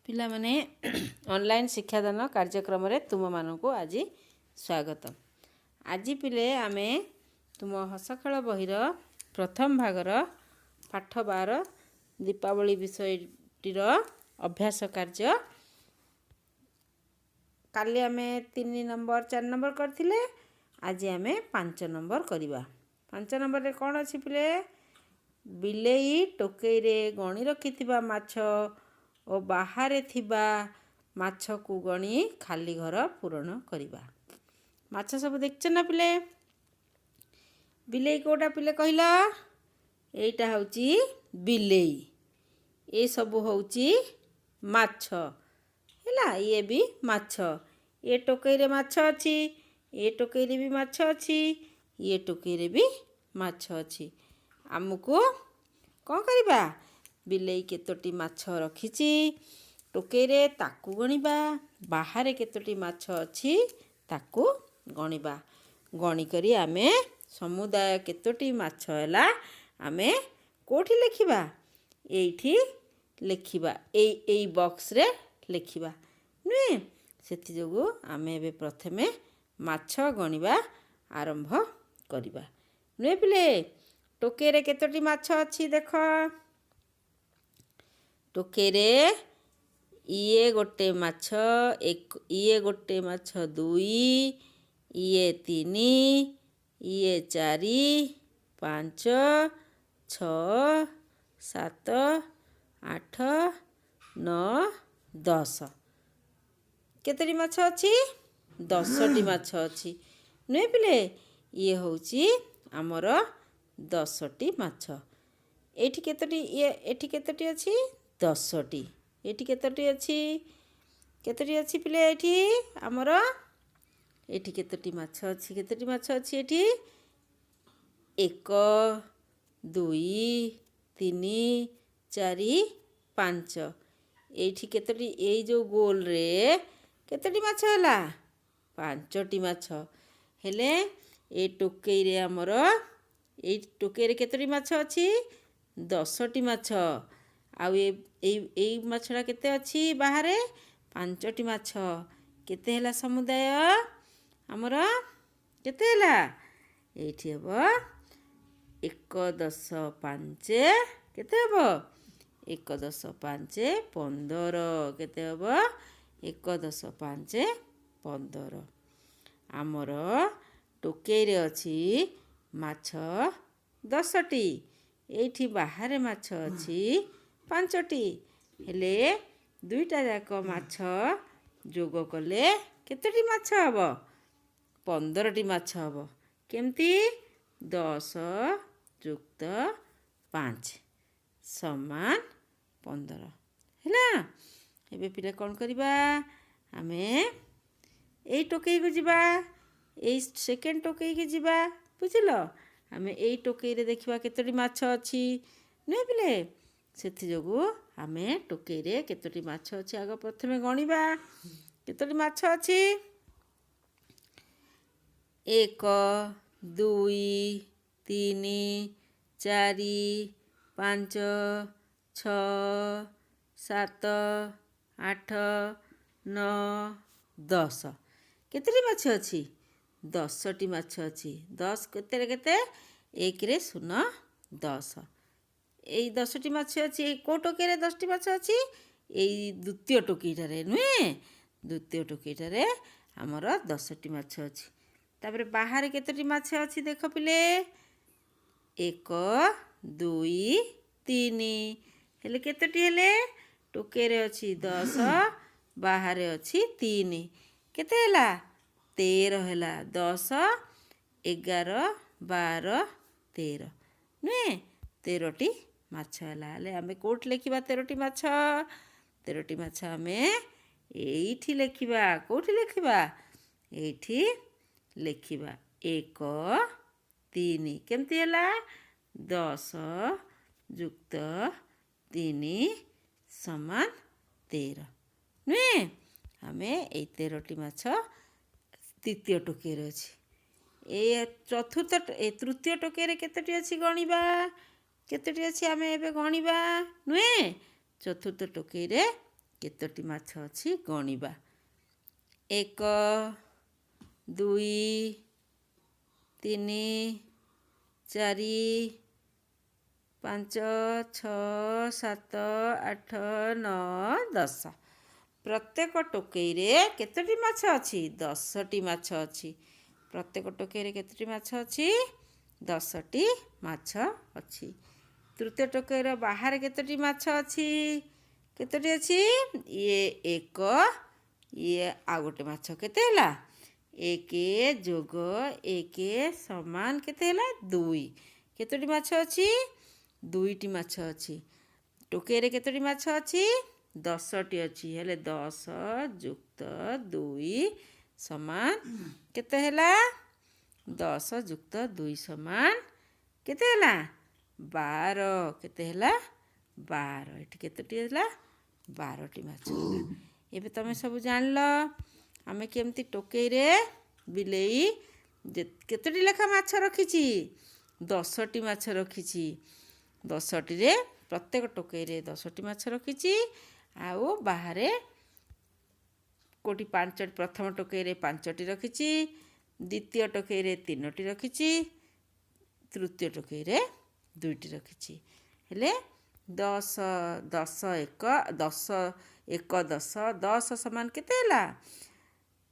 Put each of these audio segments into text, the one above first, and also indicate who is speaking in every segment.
Speaker 1: ପିଲାମାନେ ଅନଲାଇନ୍ ଶିକ୍ଷାଦାନ କାର୍ଯ୍ୟକ୍ରମରେ ତୁମମାନଙ୍କୁ ଆଜି ସ୍ୱାଗତ। ଆଜି ପିଲେ ଆମେ ତୁମ ହସଖେଳ ବହିର ପ୍ରଥମ ଭାଗର ପାଠ 12 ଦୀପାବଳି ବିଷୟଟିର ଅଭ୍ୟାସ କାର୍ଯ୍ୟ କାଲି ଆମେ 3 ନମ୍ବର 4 ନମ୍ବର କରିଥିଲେ। ଆଜି ଆମେ 5 ନମ୍ବର କରିବା। 5 ନମ୍ବରରେ କ'ଣ ଅଛି ପିଲେ? ବିଲେଇ ଟୋକେଇରେ ଗଣି ରଖିଥିବା ମାଛ ଓ ବାହାରେ ଥିବା ମାଛକୁ ଗଣି ଖାଲି ଘର ପୂରଣ କରିବା। ମାଛ ସବୁ ଦେଖିଛ ନା ପିଲେ? ବିଲେଇ କେଉଁଟା ପିଲେ କହିଲ? ଏଇଟା ହେଉଛି ବିଲେଇ, ଏସବୁ ହେଉଛି ମାଛ ହେଲା। ଇଏ ବି ମାଛ, ଏ ଟୋକେଇରେ ମାଛ ଅଛି, ଏ ଟୋକେଇରେ ବି ମାଛ ଅଛି, ଇଏ ଟୋକେଇରେ ବି ମାଛ ଅଛି। ଆମକୁ କ'ଣ କରିବା? ବିଲେଇ କେତୋଟି ମାଛ ରଖିଛି ଟୋକେଇରେ ତାକୁ ଗଣିବା, ବାହାରେ କେତୋଟି ମାଛ ଅଛି ତାକୁ ଗଣିବା। ଗଣିକରି ଆମେ ସମୁଦାୟ କେତୋଟି ମାଛ ହେଲା ଆମେ କେଉଁଠି ଲେଖିବା? ଏଇଠି ଲେଖିବା, ଏଇ ବକ୍ସରେ ଲେଖିବା ନୁହେଁ। ସେଥିଯୋଗୁଁ ଆମେ ଏବେ ପ୍ରଥମେ ମାଛ ଗଣିବା ଆରମ୍ଭ କରିବା ନୁହେଁ ପିଲେ। ଟୋକେଇରେ କେତୋଟି ମାଛ ଅଛି ଦେଖ। ଟୋକେଇରେ ଇଏ ଗୋଟେ ମାଛ, ଇଏ ଗୋଟେ ମାଛ 2, ଇଏ 3, ଇଏ 4, 5, 6, 7, 8, 9, 10। କେତୋଟି ମାଛ ଅଛି? 10ଟି ମାଛ ଅଛି ନୁହେଁ ପିଲେ। ଇଏ ହେଉଛି ଆମର 10ଟି ମାଛ। ଏଇଠି କେତୋଟି ଏଠି କେତୋଟି ଅଛି? 10ଟି। ଏଠି କେତୋଟି ଅଛି? କେତୋଟି ଅଛି ପିଲେ ଏଠି ଆମର? ଏଠି କେତୋଟି ମାଛ ଅଛି? କେତୋଟି ମାଛ ଅଛି ଏଠି? 1, 2, 3, 4, 5। ଏଇଠି କେତୋଟି? ଏଇ ଯେଉଁ ଗୋଲରେ କେତୋଟି ମାଛ ହେଲା? 5ଟି ମାଛ ହେଲେ। ଏ ଟୋକେଇରେ ଆମର ଏଇ ଟୋକେଇରେ କେତୋଟି ମାଛ ଅଛି? 10ଟି ମାଛ। ଆଉ ଏଇ ମାଛଟା କେତେ ଅଛି ବାହାରେ? 5ଟି ମାଛ। କେତେ ହେଲା ସମୁଦାୟ ଆମର? କେତେ ହେଲା? ଏଇଠି ହେବ 1 10 5। କେତେ ହେବ? 1 10 5 15। କେତେ ହେବ? 1 10 5 15। ଆମର ଟୋକେଇରେ ଅଛି ମାଛ 10ଟି। ଏଇଠି ବାହାରେ ମାଛ ଅଛି 5ଟି। ହେଲେ ଦୁଇଟା ଯାକ ମାଛ ଯୋଗ କଲେ କେତୋଟି ମାଛ ହେବ? 15ଟି ମାଛ ହେବ। କେମିତି? 10 + 5 = 15 ହେଲା। ଏବେ ପିଲା କ'ଣ କରିବା? ଆମେ ଏଇ ଟୋକେଇକୁ ଯିବା, ଏଇ ସେକେଣ୍ଡ ଟୋକେଇକି ଯିବା, ବୁଝିଲ। ଆମେ ଏଇ ଟୋକେଇରେ ଦେଖିବା କେତୋଟି ମାଛ ଅଛି ନୁହେଁ ପିଲେ। ସେଥିଯୋଗୁଁ ଆମେ ଟୋକେଇରେ କେତୋଟି ମାଛ ଅଛି ଆଗ ପ୍ରଥମେ ଗଣିବା। କେତୋଟି ମାଛ ଅଛି? 1 2 3 4 5 6 7 8 9 10। କେତୋଟି ମାଛ ଅଛି? 10ଟି ମାଛ ଅଛି। 10 କେତେରେ କେତେ? 1ରେ 0 10। ଏଇ 10ଟି ମାଛ ଅଛି। ଏଇ କେଉଁ ଟୋକେଇରେ 10ଟି ମାଛ ଅଛି? ଏଇ ଦ୍ୱିତୀୟ ଟୋକେଇଟାରେ ନୁହେଁ। ଦ୍ୱିତୀୟ ଟୋକେଇଟାରେ ଆମର 10ଟି ମାଛ ଅଛି। ତାପରେ ବାହାରେ କେତୋଟି ମାଛ ଅଛି ଦେଖ ପିଲେ? 1 2 3। ହେଲେ କେତୋଟି ହେଲେ? ଟୋକେଇରେ ଅଛି 10, ବାହାରେ ଅଛି 3। କେତେ ହେଲା? 13 ହେଲା। 10 11 12 13 ନୁହେଁ। 13ଟି ମାଛ ହେଲା। ହେଲେ ଆମେ କେଉଁଠି ଲେଖିବା 13ଟି ମାଛ? 13ଟି ମାଛ ଆମେ ଏଇଠି ଲେଖିବା। କେଉଁଠି ଲେଖିବା? ଏଇଠି ଲେଖିବା। 1 3। କେମିତି ହେଲା? 10 + 3 = 13 ନୁହେଁ। ଆମେ ଏଇ 13ଟି ମାଛ ଦ୍ୱିତୀୟ ଟୋକେଇରେ ଅଛି। ତୃତୀୟ ଟୋକେଇରେ କେତୋଟି ଅଛି ଗଣିବା। କେତୋଟି ଅଛି ଆମେ ଏବେ ଗଣିବା ନୁହେଁ। ଚତୁର୍ଥ ଟୋକେଇରେ କେତୋଟି ମାଛ ଅଛି ଗଣିବା। 1 2 3 4 5 6 7 8 9 10। ପ୍ରତ୍ୟେକ ଟୋକେଇରେ କେତୋଟି ମାଛ ଅଛି? 10ଟି ମାଛ ଅଛି। ପ୍ରତ୍ୟେକ ଟୋକେଇରେ କେତୋଟି ମାଛ ଅଛି? 10ଟି ମାଛ ଅଛି। ତୃତୀୟ ଟୋକେଇର ବାହାରେ କେତୋଟି ମାଛ ଅଛି? କେତୋଟି ଅଛି? ଇଏ 1, ଇଏ ଆଉ ଗୋଟେ ମାଛ କେତେ ହେଲା? 1 ଯୋଗ 1 ସମାନ କେତେ ହେଲା? 2। କେତୋଟି ମାଛ ଅଛି? 2ଟି ମାଛ ଅଛି। ଟୋକେଇରେ କେତୋଟି ମାଛ ଅଛି? 10ଟି ଅଛି। ହେଲେ 10 ଯୁକ୍ତ 2 ସମାନ କେତେ ହେଲା? 10 ଯୁକ୍ତ 2 ସମାନ କେତେ ହେଲା? 12। କେତେ ହେଲା? 12। ଏଠି କେତୋଟି ହେଲା? 12ଟି ମାଛ ହେଲା। ଏବେ ତମେ ସବୁ ଜାଣିଲ ଆମେ କେମିତି ଟୋକେଇରେ ବିଲେଇ କେତୋଟି ଲେଖା ମାଛ ରଖିଛି? 10ଟି ମାଛ ରଖିଛି। 10ଟିରେ ପ୍ରତ୍ୟେକ ଟୋକେଇରେ 10ଟି ମାଛ ରଖିଛି। ଆଉ ବାହାରେ ପ୍ରଥମ ଟୋକେଇରେ 5ଟି ରଖିଛି। ଦ୍ୱିତୀୟ ଟୋକେଇରେ 3ଟି ରଖିଛି। ତୃତୀୟ ଟୋକେଇରେ 2ଟି ରଖିଛି। ହେଲେ 10 1 10 ସମାନ କେତେ ହେଲା?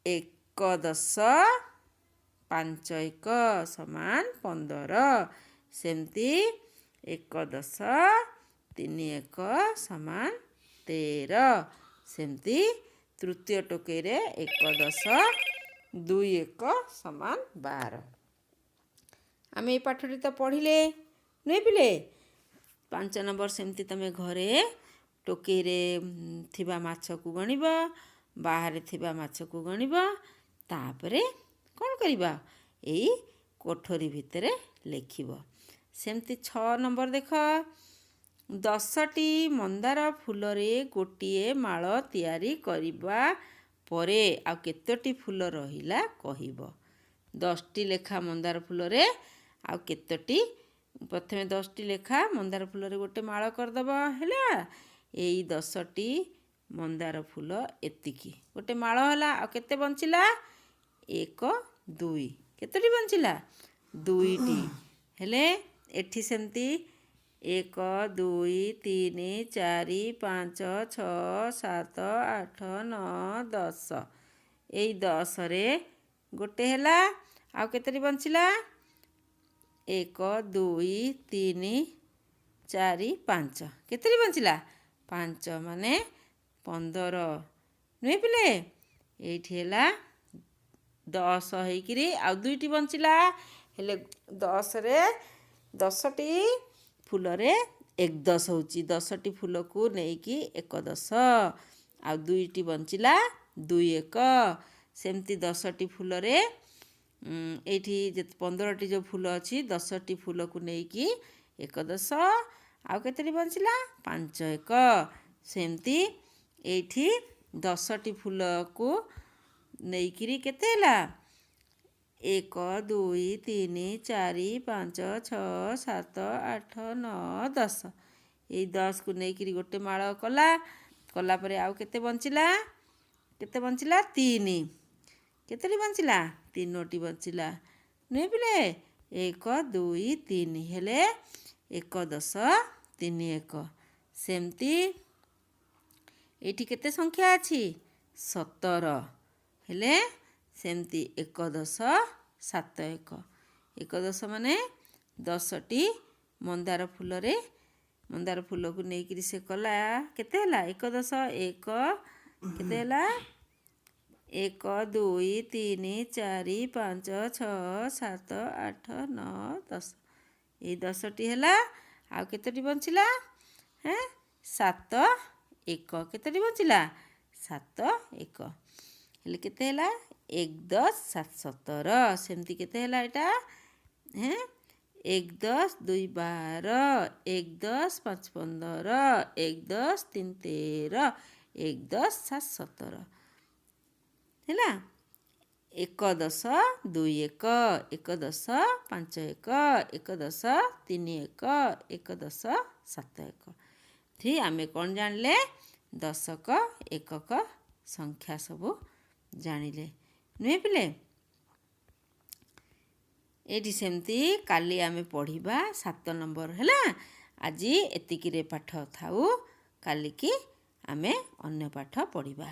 Speaker 1: 1 10 5 1 ସମାନ 15। ସେମିତି 1 10 3 1 ସମାନ 13। ସେମିତି ତୃତୀୟ ଟୋକେଇରେ 1 10 2 1 ସମାନ 12। ଆମେ ଏଇ ପାଠଟି ତ ପଢ଼ିଲେ ନୁହେଁ ପିଲେ? 5 ନମ୍ବର ସେମିତି ତମେ ଘରେ ଟୋକେଇରେ ଥିବା ମାଛକୁ ଗଣିବ, ବାହାରେ ଥିବା ମାଛକୁ ଗଣିବ। ତାପରେ କ'ଣ କରିବା? ଏଇ କୋଠରୀ ଭିତରେ ଲେଖିବ। ସେମିତି 6 ନମ୍ବର ଦେଖ। 10ଟି ମନ୍ଦାର ଫୁଲରେ ଗୋଟିଏ ମାଳ ତିଆରି କରିବା ପରେ ଆଉ କେତୋଟି ଫୁଲ ରହିଲା କହିବ। 10ଟି ଲେଖା ମନ୍ଦାର ଫୁଲରେ ଆଉ କେତୋଟି? ପ୍ରଥମେ 10ଟି ଲେଖା ମନ୍ଦାର ଫୁଲରେ ଗୋଟେ ମାଳ କରିଦେବ। ହେଲା, ଏଇ 10ଟି ମନ୍ଦାର ଫୁଲ ଏତିକି ଗୋଟେ ମାଳ ହେଲା। ଆଉ କେତେ ବଞ୍ଚିଲା? 1 2। କେତୋଟି ବଞ୍ଚିଲା? 2ଟି। ହେଲେ ଏଠି ସେମିତି 1 2 3 4 5 6 7 8 9 10। ଏଇ 10ରେ ଗୋଟେ ହେଲା। ଆଉ କେତୋଟି ବଞ୍ଚିଲା? 1 2 3 4 5। କେତୋଟି ବଞ୍ଚିଲା? 5 ମାନେ 15 ନୁହେଁ ପିଲେ? ଏଇଠି ହେଲା 10 ହେଇକିରି ଆଉ 2ଟି ବଞ୍ଚିଲା। ହେଲେ 10ଟି ଫୁଲରେ 1 10 ହେଉଛି। 10ଟି ଫୁଲକୁ ନେଇକି 1 10। ଆଉ 2ଟି ବଞ୍ଚିଲା 2 1। ସେମିତି 10ଟି ଫୁଲରେ ଏଇଠି 15ଟି ଯେଉଁ ଫୁଲ ଅଛି 10ଟି ଫୁଲକୁ ନେଇକି 1 10। ଆଉ କେତୋଟି ବଞ୍ଚିଲା? 5 1। ସେମିତି ଏଇଠି 10ଟି ଫୁଲକୁ ନେଇକିରି କେତେ ହେଲା? 1 2 3 4 5 6 7 8 9 10। ଏଇ 10କୁ ନେଇକିରି ଗୋଟେ ମାଳ କଲା ପରେ ଆଉ କେତେ ବଞ୍ଚିଲା? 3। କେତୋଟି ବଞ୍ଚିଲା? 3ଟି ବଞ୍ଚିଲା ନୁହେଁ ପିଲେ? 1 2 3। ହେଲେ 1 10 3 1। ସେମିତି ଏଇଠି କେତେ ସଂଖ୍ୟା ଅଛି? 17। ହେଲେ ସେମିତି 1 10 7 1। 1 10 ମାନେ 10ଟି ମନ୍ଦାର ଫୁଲକୁ ନେଇକିରି ସେ କଲା। କେତେ ହେଲା? 1 10 1 କେତେ ହେଲା? 1 2 3 4 5 6 7 8 9 10। ଏଇ 10ଟି ହେଲା। ଆଉ କେତୋଟି ବଞ୍ଚିଲା? 7 1। କେତୋଟି ବଞ୍ଚିଲା? 7 1। ହେଲେ କେତେ ହେଲା? 1 10 7 17। ସେମିତି କେତେ ହେଲା ଏଇଟା? 1 10 2 12 1 10 5 15 1 10 3 13 1 10 7 17 ହେଲା। 1 10 2 1 1 10 5 1 1 10 3 1 1 10 7 1। ଠିକ୍ ଆମେ କ'ଣ ଜାଣିଲେ? ଦଶକ ଏକକ ସଂଖ୍ୟା ସବୁ ଜାଣିଲେ ନୁହେଁ ପିଲେ। ଏଇଠି ସେମିତି କାଲି ଆମେ ପଢ଼ିବା 7 ନମ୍ବର ହେଲା। ଆଜି ଏତିକିରେ ପାଠ ଥାଉ, କାଲିକି ଆମେ ଅନ୍ୟ ପାଠ ପଢ଼ିବା।